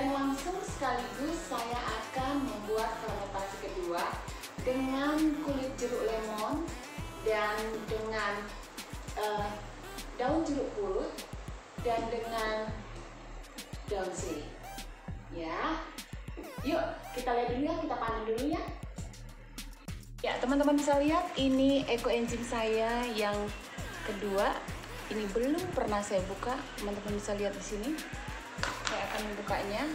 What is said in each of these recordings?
Dan langsung sekaligus saya akan membuat fermentasi kedua dengan kulit jeruk lemon dan dengan daun jeruk purut dan dengan daun sirih. Ya, yuk kita lihat dulu ya, kita panen dulu ya. Ya, teman-teman bisa lihat ini eco engine saya yang kedua. Ini belum pernah saya buka, teman-teman bisa lihat di sini. Saya akan membukanya.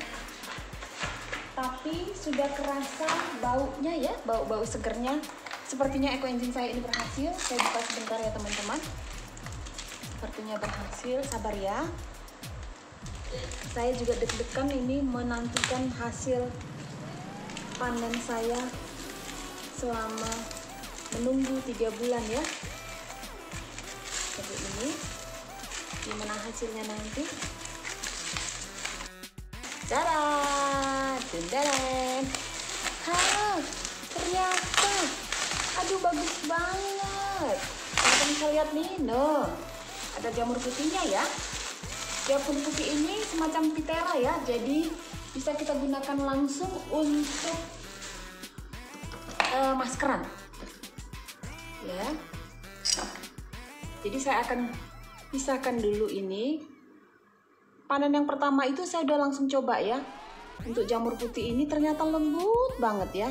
Tapi sudah kerasa baunya ya, bau-bau segernya. Sepertinya eco engine saya ini berhasil. Saya buka sebentar ya teman-teman. Sepertinya berhasil, sabar ya. Saya juga deg-degan ini menantikan hasil panen saya selama menunggu 3 bulan ya. Seperti ini, gimana hasilnya nanti? Tada, dendaren. Ternyata, aduh bagus banget. Teman-teman bisa lihat nih, no, ada jamur putihnya ya. Jamur putih ini semacam pitera ya, jadi bisa kita gunakan langsung untuk maskeran. Ya. Jadi saya akan pisahkan dulu ini. Panen yang pertama itu saya udah langsung coba ya. Untuk jamur putih ini ternyata lembut banget ya.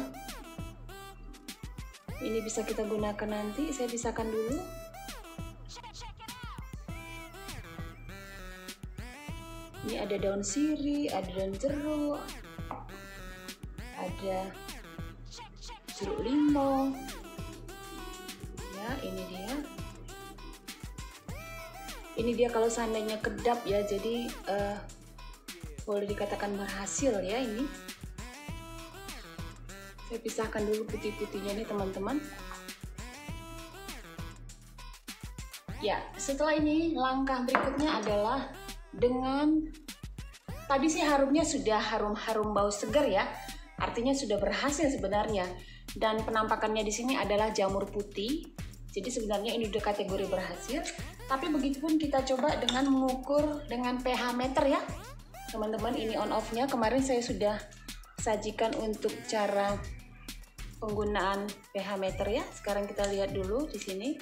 Ini bisa kita gunakan nanti. Saya pisahkan dulu. Ini ada daun sirih, ada daun jeruk, ada jeruk limau. Ya, ini dia. Ini dia kalau seandainya kedap ya, jadi boleh dikatakan berhasil ya ini. Saya pisahkan dulu putih-putihnya nih teman-teman. Ya, setelah ini langkah berikutnya adalah dengan tadi sih harumnya sudah harum-harum bau segar ya. Artinya sudah berhasil sebenarnya. Dan penampakannya di sini adalah jamur putih. Jadi sebenarnya ini udah kategori berhasil. Tapi begitupun kita coba dengan mengukur dengan pH meter ya. Teman-teman, ini on off-nya. Kemarin saya sudah sajikan untuk cara penggunaan pH meter ya. Sekarang kita lihat dulu di sini.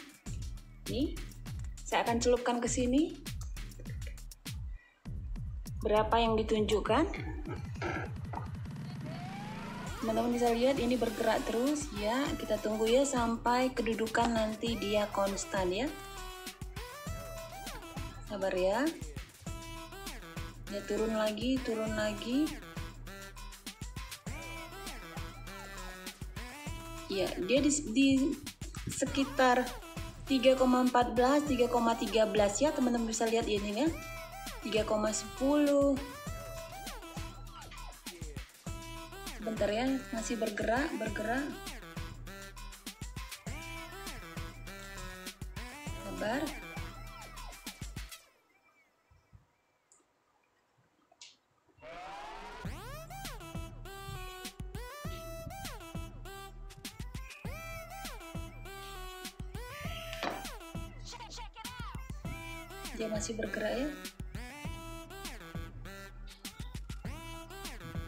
Nih, saya akan celupkan ke sini. Berapa yang ditunjukkan? Teman-teman bisa lihat ini bergerak terus ya. Kita tunggu ya sampai kedudukan nanti dia konstan ya. Sabar ya. Dia turun lagi, turun lagi. Ya, dia di sekitar 3,14, 3,13 ya. Teman-teman bisa lihat ini ya. 3,10. Bentar ya, masih bergerak. Sabar. Dia masih bergerak ya.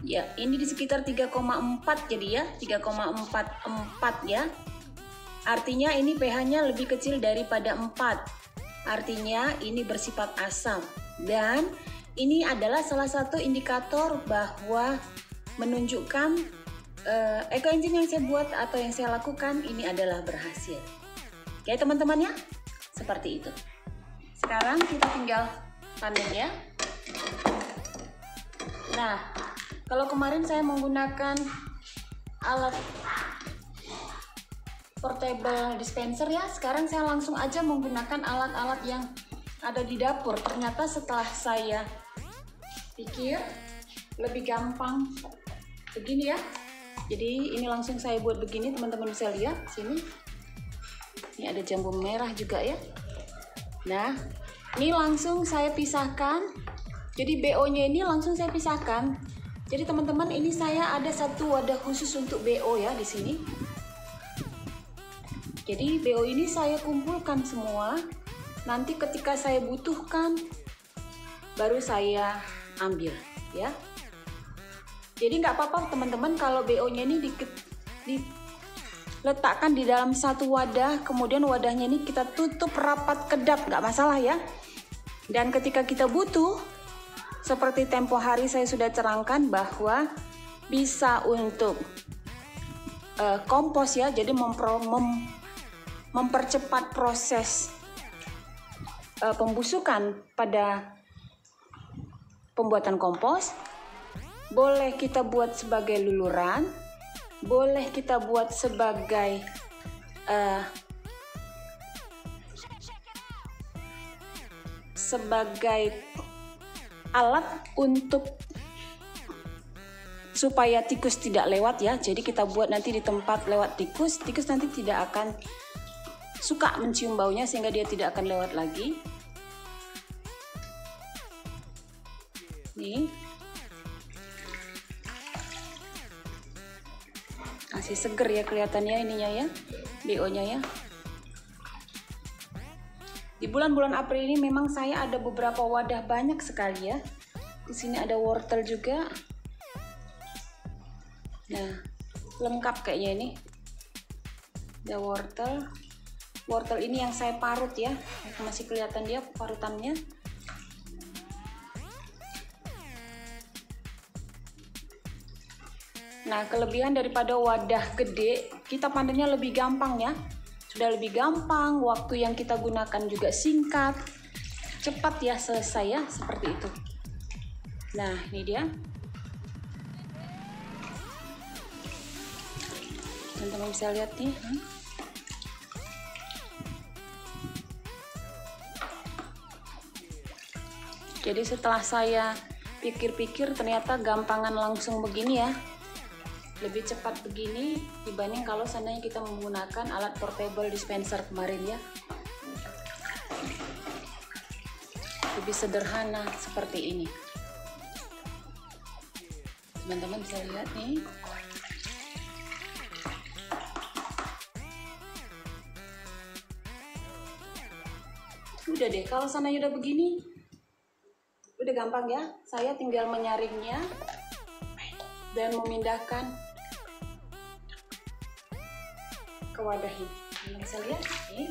Ya, ini di sekitar 3,4 jadi ya, 3,44 ya. Artinya ini pH-nya lebih kecil daripada 4. Artinya ini bersifat asam. Dan ini adalah salah satu indikator bahwa menunjukkan eco engine yang saya buat atau yang saya lakukan ini adalah berhasil. Oke teman-teman ya, seperti itu. Sekarang kita tinggal panen ya. Nah, kalau kemarin saya menggunakan alat portable dispenser ya, sekarang saya langsung aja menggunakan alat-alat yang ada di dapur. Ternyata setelah saya pikir lebih gampang begini ya. Jadi ini langsung saya buat begini, teman-teman bisa lihat sini. Ini ada jambu merah juga ya. Nah, ini langsung saya pisahkan. Jadi BO-nya ini langsung saya pisahkan. Jadi teman-teman, ini saya ada satu wadah khusus untuk BO ya di sini. Jadi BO ini saya kumpulkan semua. Nanti ketika saya butuhkan baru saya ambil ya. Jadi nggak apa-apa teman-teman kalau BO-nya ini diletakkan di dalam satu wadah, kemudian wadahnya ini kita tutup rapat kedap, nggak masalah ya. Dan ketika kita butuh, seperti tempo hari saya sudah terangkan bahwa bisa untuk kompos ya, jadi mempercepat proses pembusukan pada pembuatan kompos. Boleh kita buat sebagai luluran, boleh kita buat sebagai alat untuk supaya tikus tidak lewat ya. Jadi kita buat nanti di tempat lewat tikus nanti tidak akan suka mencium baunya sehingga dia tidak akan lewat lagi. Nih. Masih seger ya kelihatannya ininya ya, BO-nya ya. Di bulan-bulan April ini memang saya ada beberapa wadah banyak sekali ya. Di sini ada wortel juga. Nah, lengkap kayaknya ini. Ada wortel. Wortel ini yang saya parut ya. Masih kelihatan dia parutannya. Nah, kelebihan daripada wadah gede, kita panennya lebih gampang ya. Sudah lebih gampang, waktu yang kita gunakan juga singkat, cepat ya selesai ya, seperti itu. Nah, ini dia. Teman-teman bisa lihat nih. Jadi setelah saya pikir-pikir ternyata gampangan langsung begini ya. Lebih cepat begini dibanding kalau seandainya kita menggunakan alat portable dispenser kemarin ya. Lebih sederhana seperti ini. Teman-teman bisa lihat nih. Udah deh, kalau seandainya udah begini, udah gampang ya. Saya tinggal menyaringnya dan memindahkan ke wadah ini. Bisa lihat nih.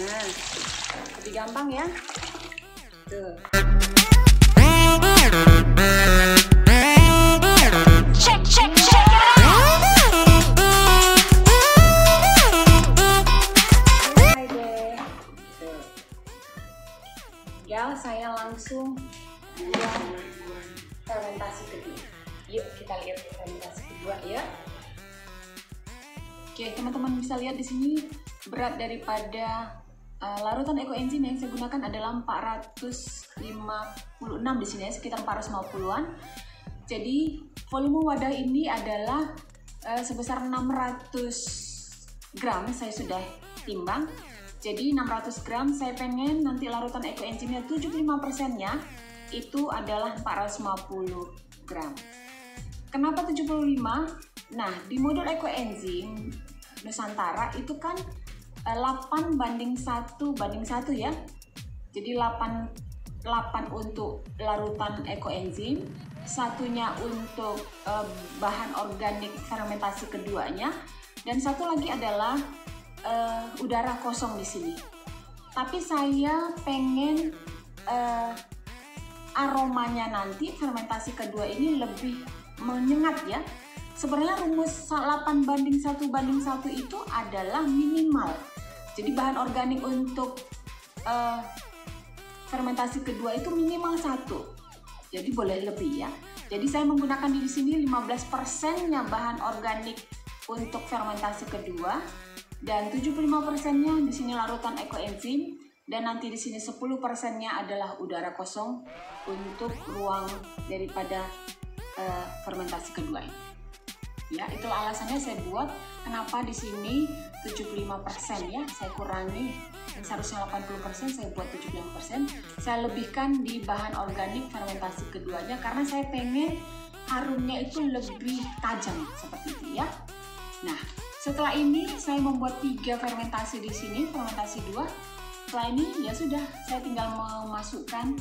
Nah, lebih gampang ya. Tuh. Check. Ya, saya langsung buat fermentasi kedua. Yuk kita lihat fermentasi kedua ya. Oke, teman-teman bisa lihat di sini berat daripada larutan ekoenzim yang saya gunakan adalah 456 di sini ya, sekitar 450-an. Jadi volume wadah ini adalah sebesar 600 gram, saya sudah timbang. Jadi 600 gram, saya pengen nanti larutan ekoenzimnya 75%-nya itu adalah 450 gram. Kenapa 75? Nah, di modul ekoenzim Nusantara itu kan 8:1 ya. Jadi 8 untuk larutan ekoenzim, satunya untuk bahan organik fermentasi keduanya, dan satu lagi adalah udara kosong di sini. Tapi saya pengen aromanya nanti fermentasi kedua ini lebih menyengat ya. Sebenarnya rumus 8:1 itu adalah minimal. Jadi bahan organik untuk fermentasi kedua itu minimal 1. Jadi boleh lebih ya. Jadi saya menggunakan di sini 15%-nya bahan organik untuk fermentasi kedua dan 75%-nya di sini larutan ekoenzim, dan nanti di sini 10%-nya adalah udara kosong untuk ruang daripada fermentasi kedua ini. Ya, itulah alasannya saya buat kenapa di sini 75% ya, saya kurangi, yang seharusnya 80% saya buat 75%. Saya lebihkan di bahan organik fermentasi keduanya karena saya pengen harumnya itu lebih tajam seperti itu ya. Nah, setelah ini saya membuat 3 fermentasi di sini, fermentasi 2. Setelah ini ya sudah, saya tinggal memasukkan.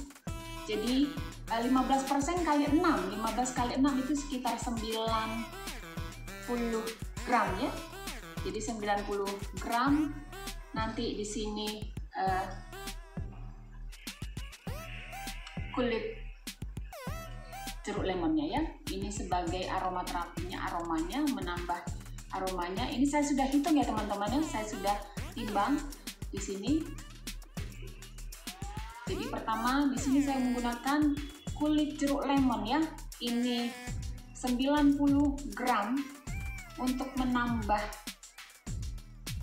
Jadi 15% kali 6, 15 kali 6 itu sekitar 90 gram ya. Jadi 90 gram. Nanti di sini kulit jeruk lemonnya ya. Ini sebagai aromaterapinya, aromanya, menambah aromanya. Ini saya sudah hitung ya teman-teman ya. Saya sudah timbang di sini. Jadi pertama di sini saya menggunakan kulit jeruk lemon ya. Ini 90 gram untuk menambah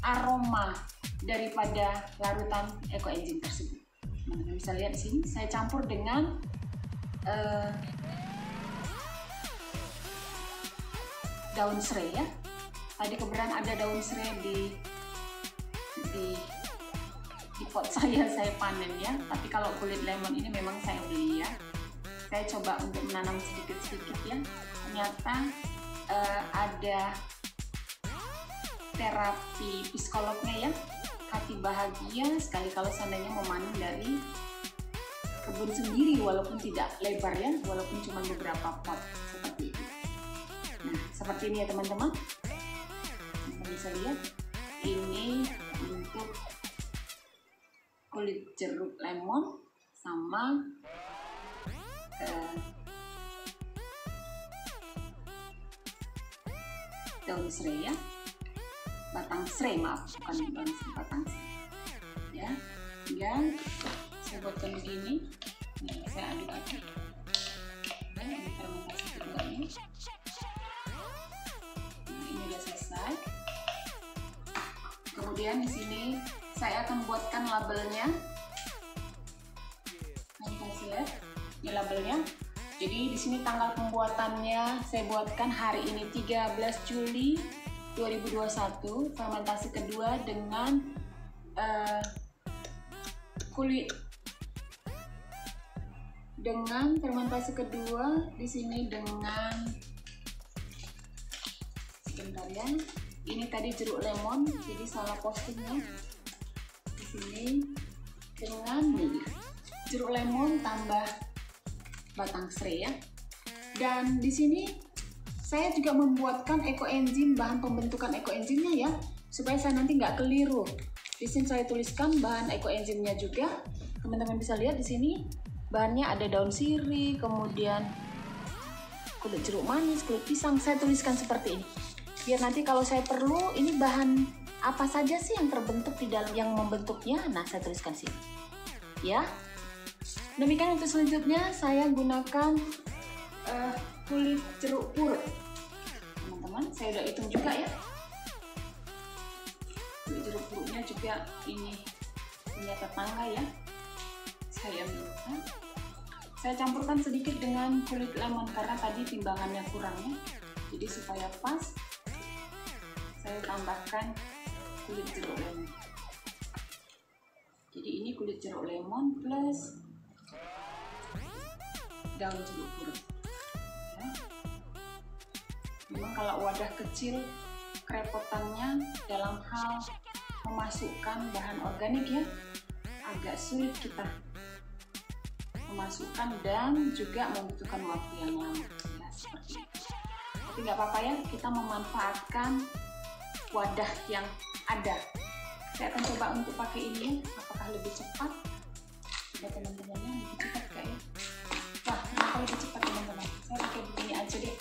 aroma daripada larutan ekoenzim tersebut. Teman-teman bisa lihat di sini saya campur dengan daun serai ya. Tadi kebetulan ada daun serai di pot saya panen ya. Tapi kalau kulit lemon ini memang saya beli ya. Saya coba untuk menanam sedikit-sedikit ya. Ternyata ada terapi psikolognya ya. Hati bahagia sekali kalau seandainya memanen dari kebun sendiri walaupun tidak lebar ya, walaupun cuma beberapa pot seperti itu. Nah, seperti ini ya teman-teman. Teman-teman bisa lihat ini untuk kulit jeruk lemon sama daun serai ya, batang serai, maaf, bukan daun serai, batang serai ya. Kemudian saya buatkan begini. Nah, saya aduk-aduk ya, ini fermentasi keduanya. Nah, ini udah selesai. Kemudian di sini saya akan buatkan labelnya. Nah, kasih lihat ini labelnya. Jadi di sini tanggal pembuatannya saya buatkan hari ini 13 Juli 2021, fermentasi kedua dengan fermentasi kedua di sini dengan, sebentar ya, ini tadi jeruk lemon, jadi salah postingnya. Di sini dengan jeruk lemon tambah batang serai ya. Dan di sini saya juga membuatkan ekoenzim, bahan pembentukan ekoenzimnya ya, supaya saya nanti nggak keliru. Di sini saya tuliskan bahan ekoenzimnya juga. Teman-teman bisa lihat di sini bahannya ada daun sirih, kemudian kulit jeruk manis, kulit pisang. Saya tuliskan seperti ini. Biar nanti kalau saya perlu, ini bahan apa saja sih yang terbentuk di dalam, yang membentuknya. Nah, saya tuliskan sini. Ya. Demikian untuk selanjutnya saya gunakan kulit jeruk purut. Teman-teman, saya udah hitung juga ya. Kulit jeruk purutnya juga ini punya tetangga ya. Saya ambilkan. Saya campurkan sedikit dengan kulit lemon karena tadi timbangannya kurang ya. Jadi supaya pas, saya tambahkan kulit jeruk lemon. Jadi ini kulit jeruk lemon plus daun jeruk purut ya. Memang kalau wadah kecil kerepotannya dalam hal memasukkan bahan organik ya, agak sulit kita memasukkan dan juga membutuhkan waktu yang lama ya, seperti itu. Tapi nggak apa-apa ya, kita memanfaatkan wadah yang ada. Saya akan coba untuk pakai ini ya, apakah lebih cepat? Coba teman-temannya lebih cepat gak ya? Wah, kenapa lebih cepat teman-teman? Saya pakai begini aja deh.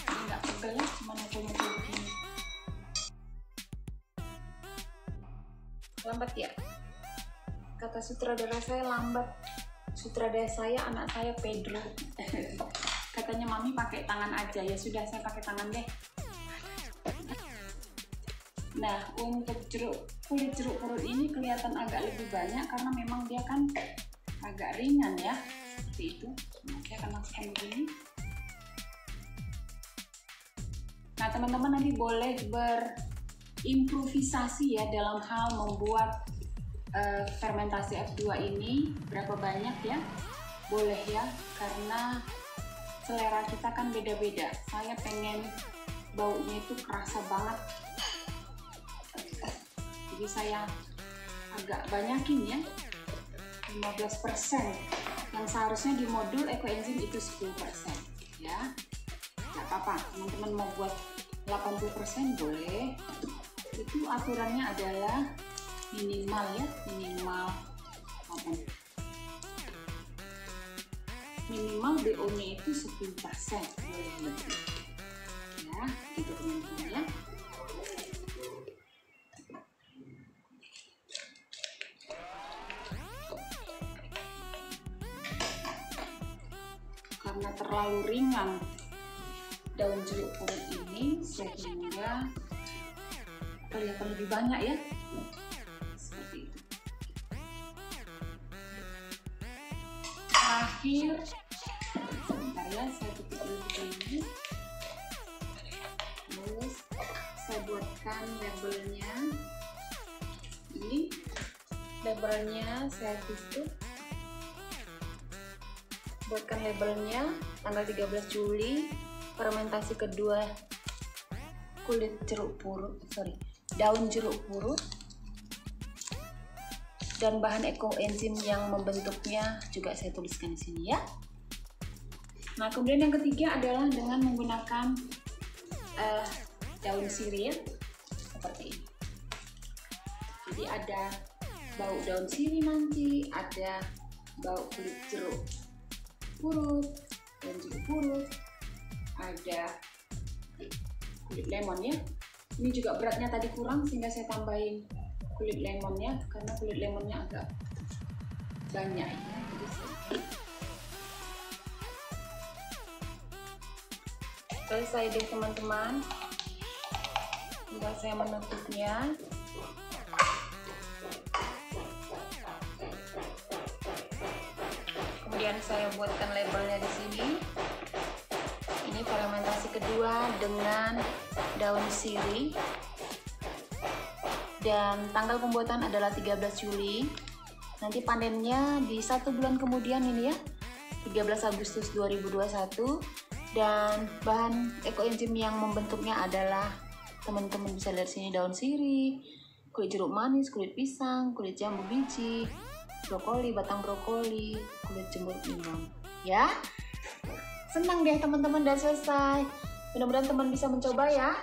Jadi nggak pegel ya, cuma nyempil-nyempil begini. Lambat ya? Kata sutradara saya lambat. Sutradara saya, anak saya Pedro. Katanya mami pakai tangan aja. Ya sudah, saya pakai tangan deh. Nah, untuk kulit jeruk purut ini kelihatan agak lebih banyak karena memang dia kan agak ringan ya, seperti itu. Nah, saya akan masukkan begini. Nah, teman-teman nanti boleh berimprovisasi ya dalam hal membuat fermentasi F2 ini, berapa banyak ya, boleh ya, karena selera kita kan beda-beda. Saya pengen baunya itu kerasa banget, jadi saya agak banyakin ya. 15%. Yang seharusnya di modul ekoenzim itu 10%. Ya, nggak apa-apa. Teman-teman mau buat 80% boleh. Itu aturannya adalah minimal ya, minimal BO-nya itu 10%, boleh lebih. Ya, gitu teman-teman ya. Karena terlalu ringan daun jeruk purut ini sehingga kelihatan lebih banyak ya, seperti itu. Terakhir, sebentar ya, saya tutup dulu ini. Terus saya buatkan labelnya. Ini labelnya saya tutup. Buatkan labelnya tanggal 13 Juli, fermentasi kedua daun jeruk purut, dan bahan ekoenzim yang membentuknya juga saya tuliskan di sini ya. Nah, kemudian yang ketiga adalah dengan menggunakan daun sirih seperti ini. Jadi ada bau daun sirih nanti, ada bau kulit jeruk purut dan jeruk purut, ada kulit lemon ya. Ini juga beratnya tadi kurang sehingga saya tambahin kulit lemonnya karena kulit lemonnya agak banyak ya. Jadi selesai deh teman-teman. Tinggal saya menutupnya. Kemudian saya buatkan labelnya di sini. Ini fermentasi kedua dengan daun sirih. Dan tanggal pembuatan adalah 13 Juli. Nanti panennya di 1 bulan kemudian ini ya, 13 Agustus 2021. Dan bahan ekoenzim yang membentuknya adalah, teman-teman bisa lihat sini, daun sirih, kulit jeruk manis, kulit pisang, kulit jambu biji, brokoli, batang brokoli, kulit jamur timun. Ya, senang deh teman-teman, udah selesai. Mudah-mudahan teman bisa mencoba ya.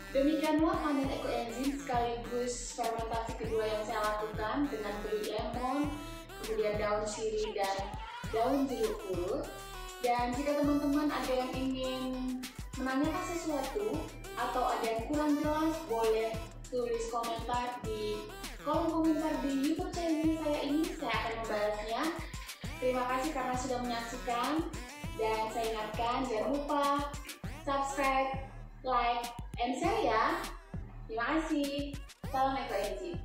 Demikianlah panen ekoenzim sekaligus fermentasi kedua yang saya lakukan dengan kulit lemon, kemudian daun sirih dan daun jeruk purut. Dan jika teman-teman ada yang ingin menanyakan sesuatu atau ada yang kurang jelas, boleh tulis komentar di kolom komentar di YouTube channel saya ini. Saya akan membalasnya. Terima kasih karena sudah menyaksikan, dan saya ingatkan jangan lupa subscribe, like, and share ya. Terima kasih. Salam ekoenzim.